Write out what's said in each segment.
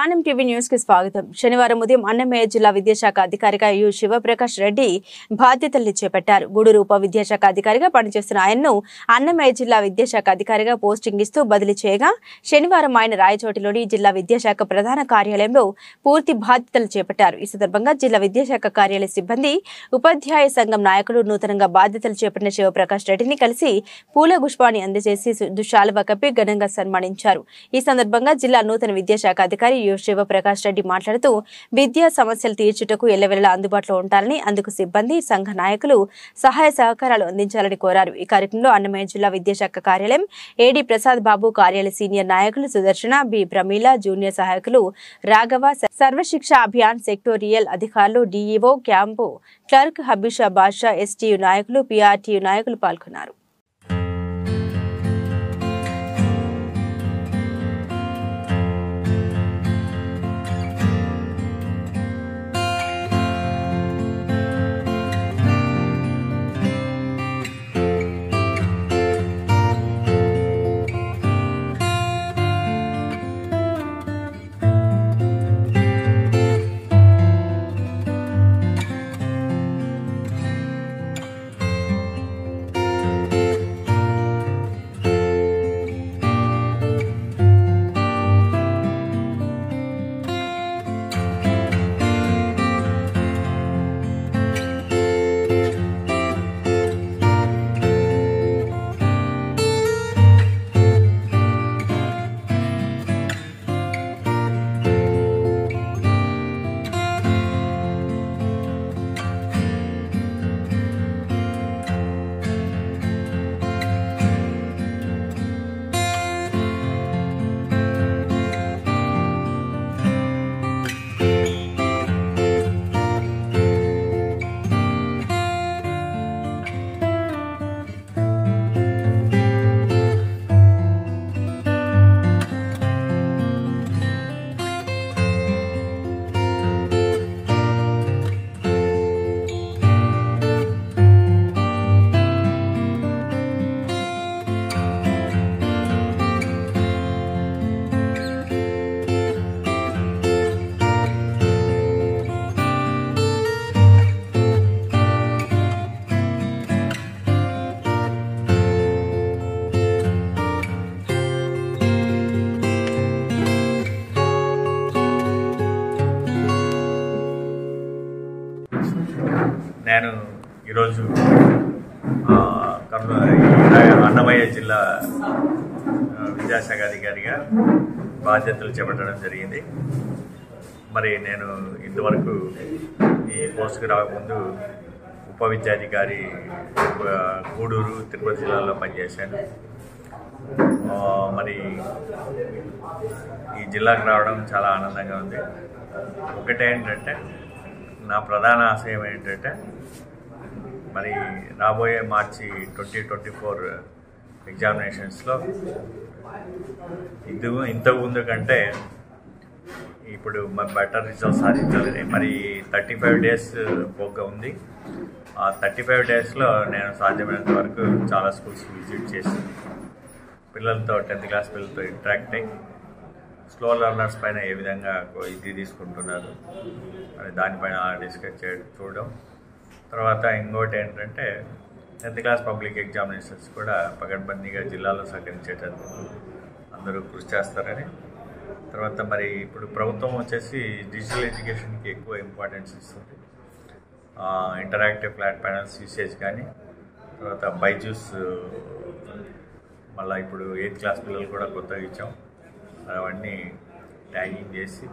ధ్యానం TV news కి స్వాగతం. శనివారం ఉదయం అన్నమయ్య జిల్లా విద్యాశాఖ అధికారిగా యు శివప్రకాష్ రెడ్డి బాధ్యతలు చేపట్టారు. గూడూరు ఉప విద్యాశాఖ అధికారిగా పనిచేస్తున్న ఆయన్ను అన్నమయ్య జిల్లా విద్యాశాఖ అధికారిగా పోస్టింగ్ ఇస్తూ బదిలీ చేయగా శనివారం ఆయన రాయచోటిలోని జిల్లా విద్యాశాఖ ప్రధాన కార్యాలయంలో పూర్తి బాధ్యతలు చేపట్టారు. ఈ సందర్భంగా జిల్లా విద్యాశాఖ కార్యాలయ సిబ్బంది, ఉపాధ్యాయ సంఘం నాయకులు నూతనంగా బాధ్యతలు చేపట్టిన శివప్రకాష్ రెడ్డిని కలిసి పూల పుష్పాన్ని అందజేసి దుశాలువ కప్పి ఘనంగా సన్మానించారు. ఈ సందర్భంగా జిల్లా నూతన విద్యాశాఖ అధికారి యు శివప్రకాష్ రెడ్డి మాట్లాడుతూ విద్యా సమస్యలు తీర్చుటకు ఎల్లవేళలా అందుబాటులో ఉంటారని, అందుకు సిబ్బంది, సంఘ నాయకులు సహాయ సహకారాలు అందించాలని కోరారు. ఈ కార్యక్రమంలో అన్నమయ్య జిల్లా విద్యాశాఖ కార్యాలయం ఏడీ ప్రసాద్ బాబు, కార్యాలయ సీనియర్ నాయకులు సుదర్శన, బి ప్రమీల, జూనియర్ సహాయకులు రాఘవ, సర్వశిక్ష అభియాన్ సెక్టోరియల్ అధికారులు, DEO, camp clerk Habeesha Basha, STU నాయకులు, పిఆర్టీయు నాయకులు పాల్గొన్నారు. నేను ఈరోజు అన్నమయ్య జిల్లా విద్యాశాఖ అధికారిగా బాధ్యతలు చేపట్టడం జరిగింది. మరి నేను ఇంతవరకు ఈ పోస్టుకు రాకముందు ఉప విద్యాధికారి గూడూరు, తిరుపతి జిల్లాలో పనిచేశాను. మరి ఈ జిల్లాకు రావడం చాలా ఆనందంగా ఉంది. ఒకటేంటంటే నా ప్రధాన ఆశయం ఏంటంటే మరి రాబోయే మార్చి 2024 ఎగ్జామినేషన్స్లో ఇంతకుముందు కంటే ఇప్పుడు బెటర్ రిజల్ట్ సాధించాలని మరి 35 డేస్ పోగా ఉంది. ఆ 35 డేస్లో నేను సాధ్యమైనంత వరకు చాలా స్కూల్స్ విజిట్ చేసి పిల్లలతో 10th క్లాస్ పిల్లలతో ఇంటరాక్ట్ అయ్యి స్లో లెర్నర్స్ పైన ఏ విధంగా ఇది తీసుకుంటున్నారు అని దానిపైన డిస్కస్ చూడడం. తర్వాత ఇంకోటి ఏంటంటే 10th క్లాస్ పబ్లిక్ ఎగ్జామినేషన్స్ కూడా పకడ్బందీగా జిల్లాలో సహకరించేటందుకు అందరూ కృషి చేస్తారని. తర్వాత మరి ఇప్పుడు ప్రభుత్వం వచ్చేసి డిజిటల్ ఎడ్యుకేషన్కి ఎక్కువ ఇంపార్టెన్స్ ఇస్తుంది. ఇంటరాక్టివ్ ఫ్లాట్ ప్యానల్స్ యూసేజ్ కానీ, తర్వాత బైజూస్ మళ్ళీ ఇప్పుడు 8th క్లాస్ పిల్లలు కూడా కొత్తగా ఇచ్చాం. అవన్నీ ట్యాగింగ్ చేసి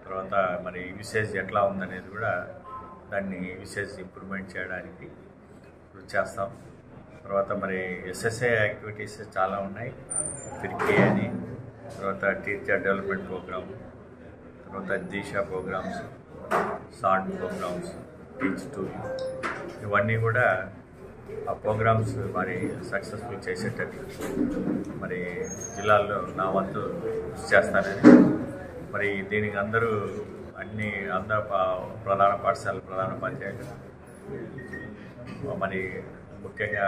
తర్వాత మరి యూసేజ్ ఎట్లా ఉందనేది కూడా దాన్ని యూసేజ్ ఇంప్రూవ్మెంట్ చేయడానికి కృషి చేస్తాం. తర్వాత మరి ఎస్ఎస్ఏ యాక్టివిటీస్ చాలా ఉన్నాయి. ఫిర్కే అని, తర్వాత టీచర్ డెవలప్మెంట్ ప్రోగ్రామ్, తర్వాత Disha programmes, salt programmes, teach two, ఇవన్నీ కూడా ఆ ప్రోగ్రామ్స్ మరి సక్సెస్ఫుల్ చేసేటట్టు మరి జిల్లాల్లో నా వంతు కృషి చేస్తానని. మరి దీనికి అందరూ ప్రధాన పాఠశాల ప్రధాన ఉపాధ్యాయులు మరి ముఖ్యంగా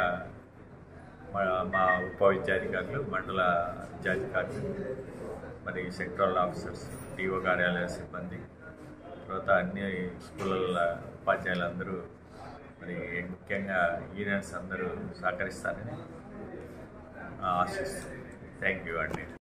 మా ఉప విద్యాధికారులు, మండల విద్యాధికారులు మరి సెక్టరల్ ఆఫీసర్స్, డిఓ కార్యాలయ సిబ్బంది, తర్వాత అన్ని స్కూళ్ళ ఉపాధ్యాయులందరూ, మరి ముఖ్యంగా యూనియన్స్ అందరూ సహకరిస్తారని ఆశిస్తున్నాను. థ్యాంక్ యూ అండి.